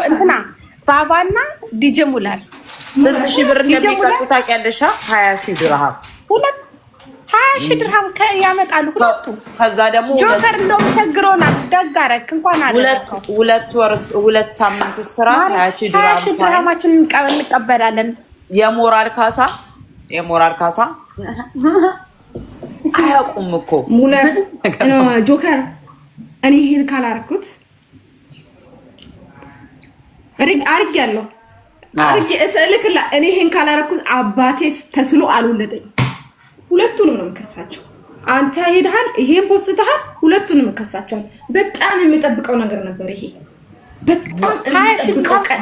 እንትና ባባና ዲጄ ሙላር ስንት ሺህ ብር እንደሚቀጡ ታውቂያለሽ? 20,000 ድርሃም 20,000 ድርሃም ያመጣሉ ሁለቱ። ከዛ ደግሞ ጆከር እንደውም ቸግሮናል። ደግ አደረክ እንኳን አደረከው። ሁለት ሳምንት ስራ 20,000 ድርሃማችንን እንቀበላለን። የሞራል ካሳ አያውቁም እኮ ሙለር ጆከር። እኔ ይሄን ካላረኩት አርጌያለሁ እስልክላ እኔ ይሄን ካላረኩት አባቴ ተስሎ አልወለደኝ። ሁለቱንም ነው የምከሳቸው። አንተ ሄደሃል፣ ይሄን ፖስትሃል፣ ሁለቱንም እከሳቸዋለሁ። በጣም የምጠብቀው ነገር ነበር ይሄ። በጣም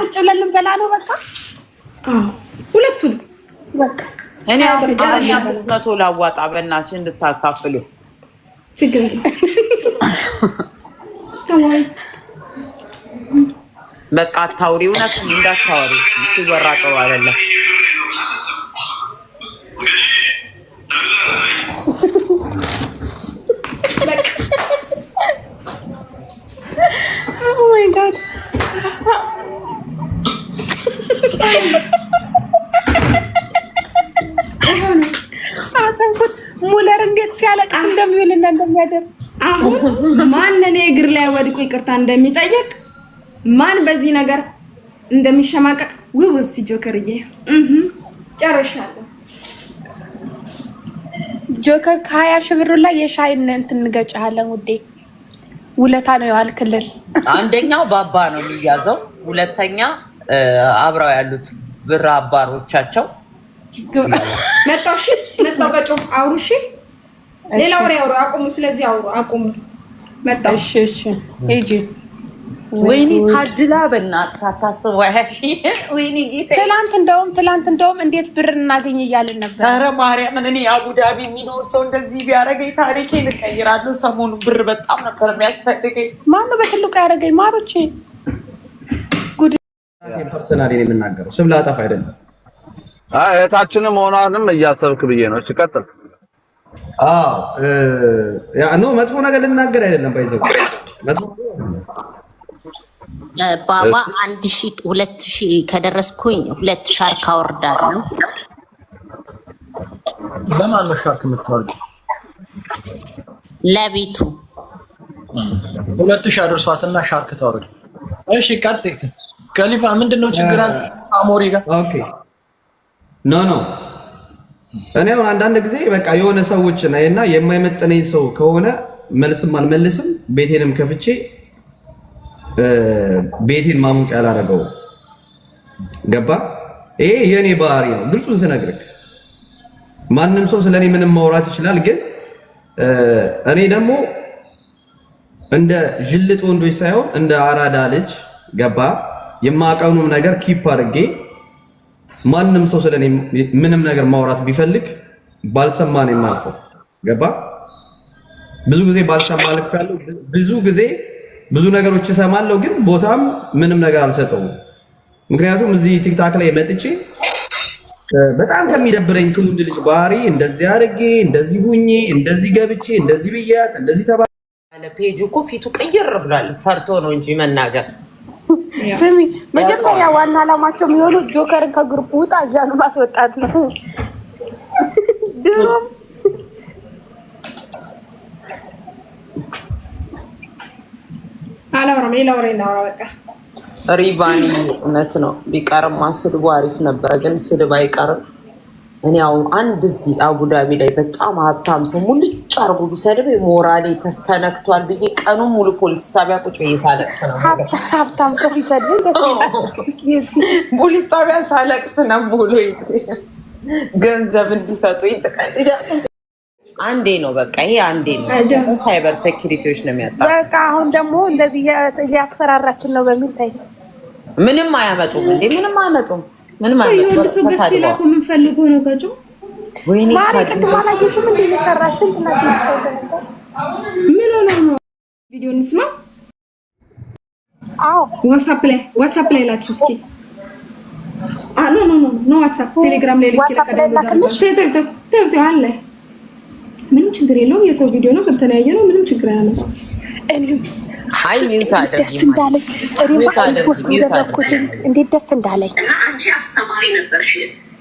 ቁጭ ብለን ልንበላ ነው በቃ። ሁለቱንም በቃ እኔ አሁን 500 ላዋጣ በእናትሽ እንድታካፍሉ። ችግር የለም በቃ አታውሪ፣ እውነቱን እንዳታወሪ። ሲወራ ጥሩ አይደለም። ኦ ማይ ጋድ ሙለር እንዴት ሲያለቅስ እንደሚውልና እንደሚያደር አሁን ማን እኔ እግር ላይ ወድቆ ይቅርታ እንደሚጠይቅ ማን በዚህ ነገር እንደሚሸማቀቅ ውውስ ጆከርዬ ጨርሻለሁ። ጆከር ከ20,000 ብር ላይ የሻይን እንትን እንገጫለን ውዴ። ውለታ ነው ያልክልን። አንደኛው ባባ ነው የሚያዘው፣ ሁለተኛ አብረው ያሉት ብር አባሮቻቸው መጣሽ መጣው በጮ አውሩሽ ሌላ ወሬ አውሩ አቁሙ። ስለዚህ አቁሙ መጣው። እሺ ሂጂ። ወይኔ ታድላ በእናትህ ሳታስብ ወይኔ ጌታ። ትላንት እንደውም እንዴት ብር እናገኝ እያልን ነበር። ኧረ ማርያምን እኔ አቡዳቢ የሚኖር ሰው እንደዚህ ቢያደርገኝ ታሪኬን እቀይራለሁ። ሰሞኑን ብር በጣም ነበር የሚያስፈልገኝ። ማነው በትልቁ ያደረገኝ? ማሮቼ ጉድ። ፐርሰናሊ ነው የምናገረው፣ ስም ላጠፋ አይደለም። እህታችንም ሆናንም እያሰብክ ብዬ ነው። እሺ ቀጥል። መጥፎ ነገር ልናገር አይደለም። ባይዘው መጥፎ ባባ 1,000 2,000 ከደረስኩኝ 2 ሻርክ አወርዳለሁ። ለማን ነው ሻርክ የምታወርጂው? ለቤቱ 2,000 አድርሷትና ሻርክ ታወርድ። እሺ ቀጥል። ከሊፋ ምንድነው ችግር አለ አሞሪ ጋር? ኦኬ ኖ እኔ አሁን አንዳንድ ጊዜ በቃ የሆነ ሰዎች እና የማይመጥነኝ ሰው ከሆነ መልስም አልመልስም። ቤቴንም ከፍቼ ቤቴን ማሙቅ ያላረገው ገባ። ይሄ የኔ ባህሪ ነው። ግልጹን ስነግርህ ማንም ሰው ስለኔ ምንም ማውራት ይችላል። ግን እኔ ደግሞ እንደ ጅልጥ ወንዶች ሳይሆን እንደ አራዳ ልጅ ገባ የማውቀውንም ነገር ኪፕ አድርጌ ማንም ሰው ስለኔ ምንም ነገር ማውራት ቢፈልግ ባልሰማ ነው የማልፈው። ገባ። ብዙ ጊዜ ባልሰማ አልፌያለሁ። ብዙ ጊዜ ብዙ ነገሮች እሰማለሁ፣ ግን ቦታም ምንም ነገር አልሰጠውም። ምክንያቱም እዚህ ቲክታክ ላይ መጥቼ በጣም ከሚደብረኝ ከወንድ ልጅ ባህሪ እንደዚህ አድርጌ እንደዚህ ሁኜ እንደዚህ ገብቼ እንደዚህ ብያት እንደዚህ ተባለ። ፔጁ እኮ ፊቱ ቀይር ብሏል። ፈርቶ ነው እንጂ መናገር። ስሚ መጀመሪያ ዋና ዓላማቸው የሚሆነው ጆከርን ከግሩፕ ውጣ እያሉ ማስወጣት ነው። አላወራም። ሌላ ወሬ እናወራ በቃ። ሪቫኒ እውነት ነው ቢቀርም ስድቡ አሪፍ ነበረ፣ ግን ስድብ አይቀርም። እኔ አሁን አንድ እዚህ አቡዳቢ ላይ በጣም ሀብታም ሰው ሙልጭ አርጎ ቢሰድብ ሞራሌ ተስተነክቷል ብዬ ቀኑን ሙሉ ፖሊስ ጣቢያ ቁጭ ብዬ ሳለቅስ ነው። ሀብታም ሰው ቢሰድብ ፖሊስ ጣቢያ ሳለቅስ ነው ሙሉ። ገንዘብ እንዲሰጡ ይተቀልዳል። አንዴ ነው በቃ ይሄ አንዴ ነው። ሳይበር ሴኩሪቲዎች ነው የሚያጣው። በቃ አሁን ደግሞ እንደዚህ እያስፈራራችን ነው በሚል ታይ ምንም አያመጡም እንዴ ምንም አያመጡም። ምንም አያመጡም። ይሁን ሰው ገስቲላ እኮ ምን ፈልጎ ነው ጋጆ? ወይኔ ማሪ ቅድም አላየሽም እንዴ እየሰራች እንትና ሰው ደረገ። ምን ነው ቪዲዮ እንስማ። አዎ ዋትስአፕ ላይ ላኪ እስኪ። ኖ ዋትስአፕ ቴሌግራም ላይ ልክ አለ። ምንም ችግር የለውም። የሰው ቪዲዮ ነው ከተለያየ ነው። ምንም ችግር አለ። አይ ሚውት አድርጊ ደስ እንዳለኝ እንዴት ደስ እንዳለኝ እና አንቺ አስተማሪ ነበርሽ።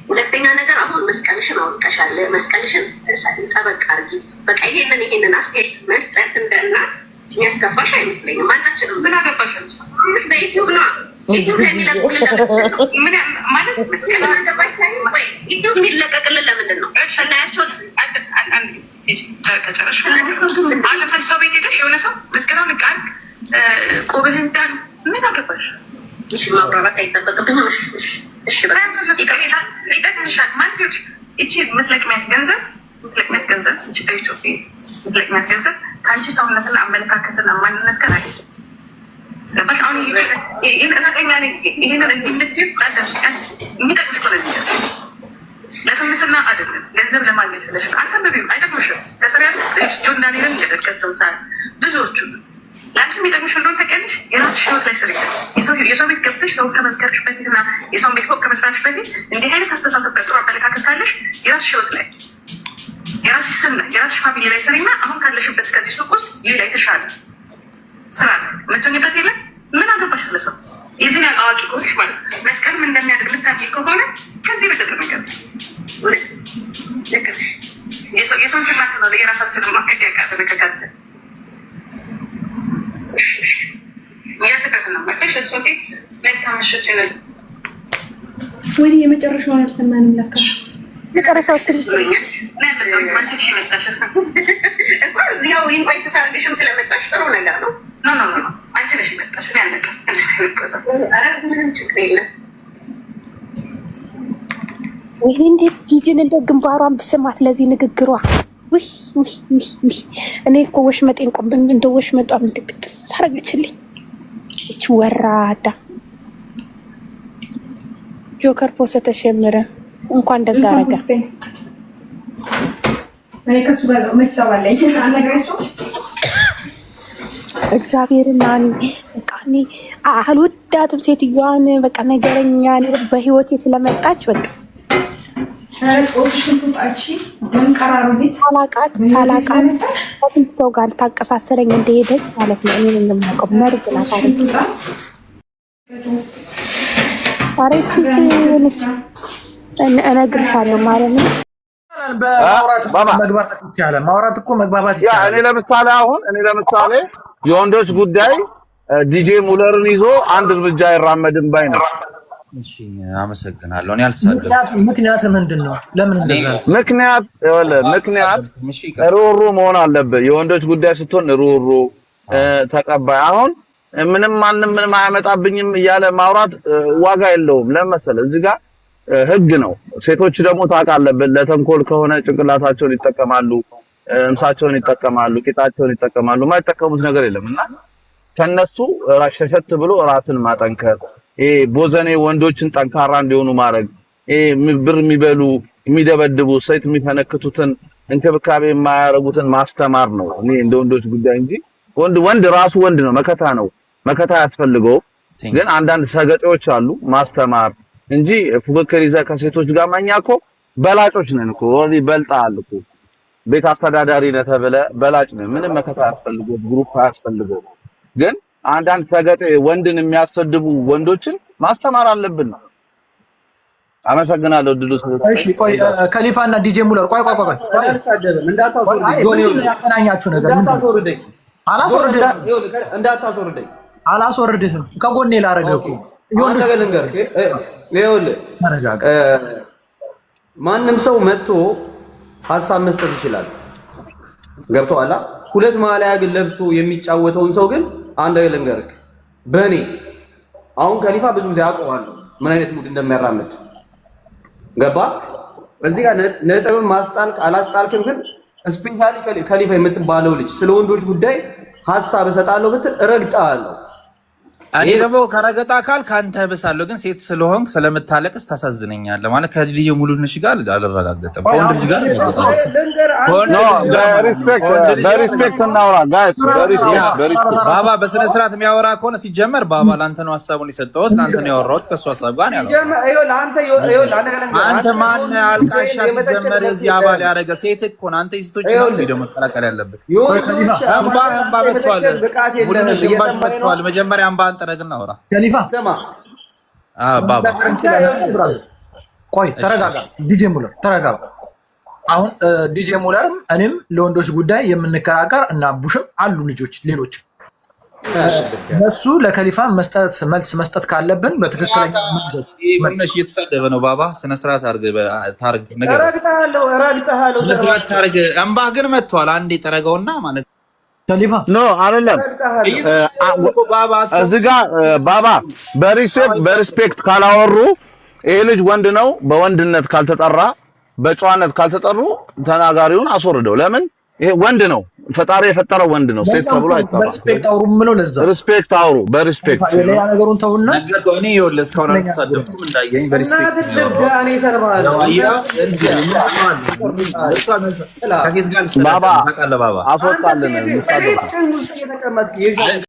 ሁለተኛ ነገር አሁን መስቀልሽን አውጥተሻል። መስቀልሽን ጠበቅ አድርጊ። በቃ ይሄንን አስተያየት መስጠት እንደ እናት የሚያስከፋሽ አይመስለኝም። ማናችንም ምን አገባሽ በዩቲዩብ ነው ዩቲዩብ የሚለቀቅልን ለምንድን ነው? ስናያቸውን ከጨረሻ አሁን ለምሳሌ ሰው ቤት ሄደሽ የሆነ ሰው መስቀላውን ልቅ አድርግ ቆብህን ዳን ምን አገባሽ? እሺ ማብራራት አይጠበቅብንም። እሺ ይጠቅምሻል ማለት ይቺ መስለቅሚያት ገንዘብ እቺ በኢትዮጵያ መስለቅሚያት ገንዘብ ከአንቺ ሰውነትና አመለካከትና ማንነት ጋር አለ። ስለባሽ አሁን ይሄንን እንዲምትዩ የሚጠቅምሽ ከሆነ ለፍምስና አይደለም ገንዘብ ለማግኘት ብለሽ አንተ በቢም አይጠቅምሽም። ከስሪያ ጆን ዳንኤልን እንደጠቀምተውታል ብዙዎቹ ለአንቺ የሚጠቅምሽ እንደሆነ ታውቂያለሽ። የራስሽ ህይወት ላይ ስሪ። የሰው ቤት ገብተሽ ሰው ከመምከርሽ በፊት እና የሰውን ቤት ፎቅ ከመስራትሽ በፊት እንዲህ አይነት አስተሳሰብ ጥሩ አመለካከት ካለሽ የራስሽ ህይወት ላይ የራስሽ ስም ላይ የራስሽ ፋሚሊ ላይ ስሪና አሁን ካለሽበት ከዚህ ሱቅ ውስጥ ሌላ የተሻለ ስራ መቶኝበት የለም። ምን አገባሽ ስለሰው? የዚህን ያህል አዋቂ ሆንሽ ማለት መስቀልም እንደሚያደርግ ምታሚ ከሆነ ከዚህ በደቅ ነገር የሰውን ሽማት ነው የራሳችንን ማከት ያቃደረገታችን ወይ የመጨረሻውን አልሰማንም። ለካ መጨረሻው ስለዚህ ያው ኢንቫይት ሳርግሽም ስለመጣሽ ጥሩ ነገር ነው። ኖ አንቺ ነሽ መጣሽ ያለቀ ምንም ችግር የለም። ወይኔ እንዴት ጂጂን እንደው ግንባሯን ብስማት ለዚህ ንግግሯ ውይ እኔ እኮ ወሽመጤን ቆም እንደው ወሽመጧን እንድብጥስ አረገችልኝ። እቺ ወራዳ ጆከር ፖስት ተሸመረ እንኳን ደግ አደረገ። እኔ ከሱ ጋር መሳባለኝ አናግራቸው እግዚአብሔርና በቃ እኔ አልወዳትም ሴትዮዋን። በቃ ነገረኛ በህይወቴ ስለመጣች በቃ ሳላቃት ከስንት ሰው ጋር ታቀሳሰረኝ እንደሄደች ማለት ነው። እኔ የማውቀው መርዝ ናት። አሬቺ ሲሆነች እነግርሻለሁ ማለት ነው። ማውራት እኮ መግባባት ይቻላል። እኔ ለምሳሌ የወንዶች ጉዳይ ዲጄ ሙለርን ይዞ አንድ እርምጃ አይራመድም ባይ ነው። እሺ አመሰግናለሁ። እኔ አልተሳደብኩም። ምክንያት ምንድነው? ለምን እንደዛ? ምክንያት ሩሩ መሆን አለበት። የወንዶች ጉዳይ ስትሆን ሩሩ ተቀባይ። አሁን ማንም ምንም አያመጣብኝም እያለ ማውራት ዋጋ የለውም። ለምን መሰለህ? እዚህ ጋር ህግ ነው። ሴቶች ደግሞ ታውቃለህ፣ ለተንኮል ከሆነ ጭንቅላታቸውን ይጠቀማሉ፣ እምሳቸውን ይጠቀማሉ፣ ቂጣቸውን ይጠቀማሉ። የማይጠቀሙት ነገር የለምና ከነሱ ራሸሸት ብሎ ራስን ማጠንከር፣ ቦዘኔ ወንዶችን ጠንካራ እንዲሆኑ ማድረግ፣ ብር የሚበሉ የሚደበድቡ ሴት የሚፈነክቱትን እንክብካቤ የማያረጉትን ማስተማር ነው። እኔ እንደ ወንዶች ጉዳይ እንጂ ወንድ ራሱ ወንድ ነው፣ መከታ ነው። መከታ ያስፈልገው። ግን አንዳንድ ሰገጤዎች አሉ ማስተማር እንጂ ፉክክር ይዘህ ከሴቶች ጋር ማኛ እኮ በላጮች ነን እኮ ወዲ በልጣል እኮ ቤት አስተዳዳሪ ነህ ተብለህ በላጭ ነህ። ምንም መከታ ያስፈልገው ግሩፕ ያስፈልገው። ግን አንዳንድ ሰገጤ ወንድን የሚያሰድቡ ወንዶችን ማስተማር አለብን ነው። አመሰግናለሁ ድሉ ስለዚህ። እሺ ቆይ ከሊፋና ዲጄ ሙለር ቆይ አልተሳደብም። እንዳታስወርደኝ ጆኒ ያገናኛችሁ ነገር እንዳታስወርደኝ እንዳታስወርደኝ አላስወርድህም። ከጎኔ ላረገኩ ይሁን ነገር ልንገርህ። ይኸውልህ ማንም ሰው መጥቶ ሀሳብ መስጠት ይችላል። ገብቶሃል? ሁለት ማሊያ ግን ለብሶ የሚጫወተውን ሰው ግን አንድ ነገር ልንገርህ። በእኔ አሁን ከሊፋ ብዙ ጊዜ አውቀዋለሁ ምን አይነት ሙድ እንደሚያራምድ ገባ። እዚህ ጋር ነጥብን ማስጣልክ አላስጣልክም፣ ግን ስፔሻሊ ከሊፋ የምትባለው ልጅ ስለ ወንዶች ጉዳይ ሀሳብ እሰጣለሁ ብትል እረግጥሃለሁ። እኔ ደግሞ ከረገጣ አካል ካንተ ብሳለሁ፣ ግን ሴት ስለሆንክ ስለምታለቅስ ታሳዝነኛለህ። ማለት ከልጅ ሙሉ ነሽ ጋር አልረጋገጥም። ከወንድ ልጅ ጋር በሪስፔክት እናውራ ጋይስ። ባባ በስነ ስርዓት የሚያወራ ከሆነ ሲጀመር ባባ ለአንተ ነው ሀሳቡን የሰጠሁት፣ ለአንተ ነው ያወራሁት ከእሱ ሀሳብ ጋር ያለው። አንተ ማን አልቃሻ ሲጀመር የዚህ አባል ያደረገ ሴት እኮ ነው። አንተ ሴቶች ነው ደግሞ መቀላቀል ያለብህ። እንባ መጥቷል፣ ሙሉ ነሽ እንባሽ መጥቷል። መጀመሪያ እንባ ጠረግና አውራ ከሊፋ ስማ ባባ ቆይ ተረጋጋ። ዲጄ ሙለር ተረጋጋ። አሁን ዲጄ ሙለርም እኔም ለወንዶች ጉዳይ የምንከራከር እና ቡሽም አሉ ልጆች ሌሎች እሱ ለከሊፋ መልስ መስጠት ካለብን በትክክለኛ ምንሽ እየተሳደበ ነው። ባባ ስነ ስርዓት ታርግ ነገር ረግጠሃለሁ ስነ ስርዓት ታርግ። እንባ ግን መጥቷል። አንዴ ጠረገውና ማለት ከሊፋ ኖ አይደለም። እዚህ ጋር ባባ በሪስፔክት ካላወሩ ይሄ ልጅ ወንድ ነው። በወንድነት ካልተጠራ በጨዋነት ካልተጠሩ ተናጋሪውን አስወርደው። ለምን ይሄ ወንድ ነው። ፈጣሪ የፈጠረው ወንድ ነው። ሴት ተብሎ አይጠራም። በሪስፔክት አውሩ ምለው ለዛ ሪስፔክት አውሩ። በሪስፔክት ሌላ ነገሩን ተውና ነገር እኔ ይኸውልህ እስካሁን አልተሳደብኩም እንዳየኝ በሪስፔክት ባባ አስወጣልን።